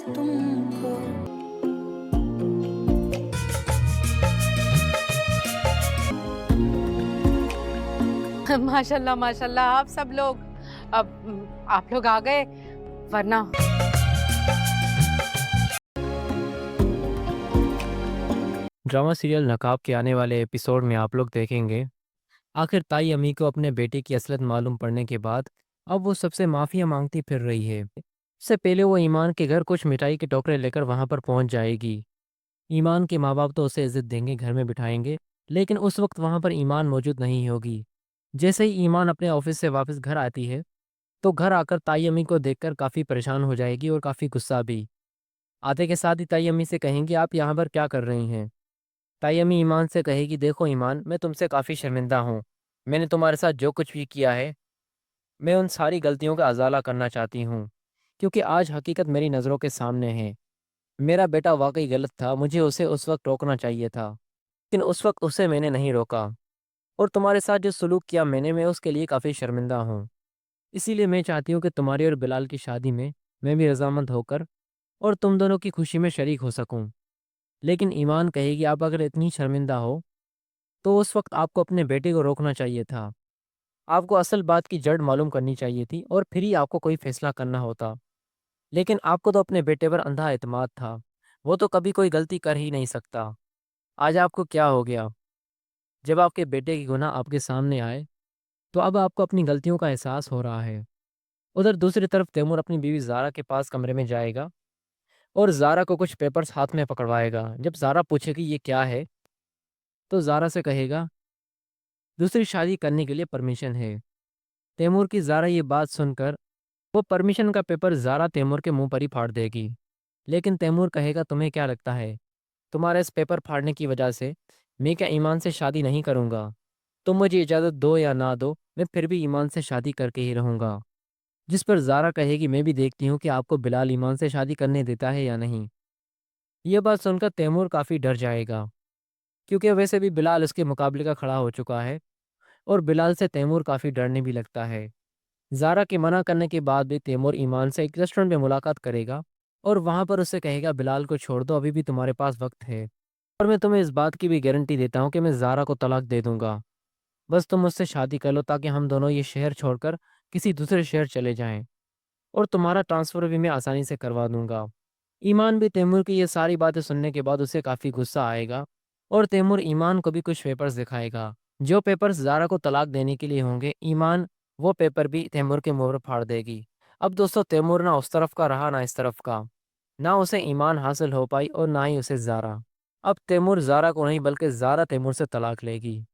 तुमको। माशाल्लाह माशाल्लाह, आप सब लोग अब आप लोग आ गए, वरना ड्रामा सीरियल नकाब के आने वाले एपिसोड में आप लोग देखेंगे आखिर ताई अम्मी को अपने बेटे की असलियत मालूम पड़ने के बाद अब वो सबसे माफ़िया मांगती फिर रही है। इससे पहले वो ईमान के घर कुछ मिठाई के टोकरे लेकर वहाँ पर पहुँच जाएगी। ईमान के माँ बाप तो उसे इज्जत देंगे, घर में बिठाएंगे, लेकिन उस वक्त वहाँ पर ईमान मौजूद नहीं होगी। जैसे ही ईमान अपने ऑफिस से वापस घर आती है तो घर आकर ताई अम्मी को देखकर काफ़ी परेशान हो जाएगी और काफ़ी गुस्सा भी। आते के साथ ही ताई अम्मी से कहेंगी, आप यहाँ पर क्या कर रही हैं? ताई अम्मी ईमान से कहेगी, देखो ईमान, मैं तुमसे काफ़ी शर्मिंदा हूँ। मैंने तुम्हारे साथ जो कुछ भी किया है, मैं उन सारी गलतियों का अजाला करना चाहती हूँ, क्योंकि आज हकीकत मेरी नज़रों के सामने है। मेरा बेटा वाकई गलत था, मुझे उसे उस वक्त रोकना चाहिए था, लेकिन उस वक्त उसे मैंने नहीं रोका। और तुम्हारे साथ जो सलूक किया मैंने, मैं उसके लिए काफ़ी शर्मिंदा हूँ। इसीलिए मैं चाहती हूँ कि तुम्हारी और बिलाल की शादी में मैं भी रजामंद होकर और तुम दोनों की खुशी में शरीक हो सकूँ। लेकिन ईमान कहेगी, आप अगर इतनी शर्मिंदा हो तो उस वक्त आपको अपने बेटे को रोकना चाहिए था। आपको असल बात की जड़ मालूम करनी चाहिए थी और फिर ही आपको कोई फैसला करना होता। लेकिन आपको तो अपने बेटे पर अंधा एतमाद था, वो तो कभी कोई गलती कर ही नहीं सकता। आज आपको क्या हो गया? जब आपके बेटे की गुनाह आपके सामने आए तो अब आपको अपनी गलतियों का एहसास हो रहा है। उधर दूसरी तरफ तैमूर अपनी बीवी ज़ारा के पास कमरे में जाएगा और ज़ारा को कुछ पेपर्स हाथ में पकड़वाएगा। जब ज़ारा पूछेगी ये क्या है, तो ज़ारा से कहेगा दूसरी शादी करने के लिए परमिशन है। तैमूर की ज़ारा ये बात सुनकर वो परमिशन का पेपर ज़ारा तैमूर के मुंह पर ही फाड़ देगी। लेकिन तैमूर कहेगा, तुम्हें क्या लगता है तुम्हारे इस पेपर फाड़ने की वजह से मैं क्या ईमान से शादी नहीं करूँगा? तुम मुझे इजाज़त दो या ना दो, मैं फिर भी ईमान से शादी करके ही रहूँगा। जिस पर ज़ारा कहेगी, मैं भी देखती हूँ कि आपको बिलाल ईमान से शादी करने देता है या नहीं। ये बात सुनकर तैमूर काफ़ी डर जाएगा, क्योंकि वैसे भी बिलाल उसके मुकाबले का खड़ा हो चुका है और बिलाल से तैमूर काफ़ी डरने भी लगता है। ज़ारा के मना करने के बाद भी तैमूर ईमान से एक रेस्टोरेंट में मुलाकात करेगा और वहाँ पर उससे कहेगा, बिलाल को छोड़ दो, अभी भी तुम्हारे पास वक्त है। और मैं तुम्हें इस बात की भी गारंटी देता हूँ कि मैं ज़ारा को तलाक दे दूंगा। बस तुम मुझसे शादी कर लो ताकि हम दोनों ये शहर छोड़कर किसी दूसरे शहर चले जाएं, और तुम्हारा ट्रांसफ़र भी मैं आसानी से करवा दूंगा। ईमान भी तैमूर की ये सारी बातें सुनने के बाद उसे काफ़ी गुस्सा आएगा और तैमूर ईमान को भी कुछ पेपर्स दिखाएगा। जो पेपर्स ज़ारा को तलाक देने के लिए होंगे, ईमान वो पेपर भी तैमूर के मुंह पर फाड़ देगी। अब दोस्तों, तैमूर ना उस तरफ का रहा ना इस तरफ का। ना उसे ईमान हासिल हो पाई और ना ही उसे ज़ारा। अब तैमूर ज़ारा को नहीं बल्कि ज़ारा तैमूर से तलाक लेगी।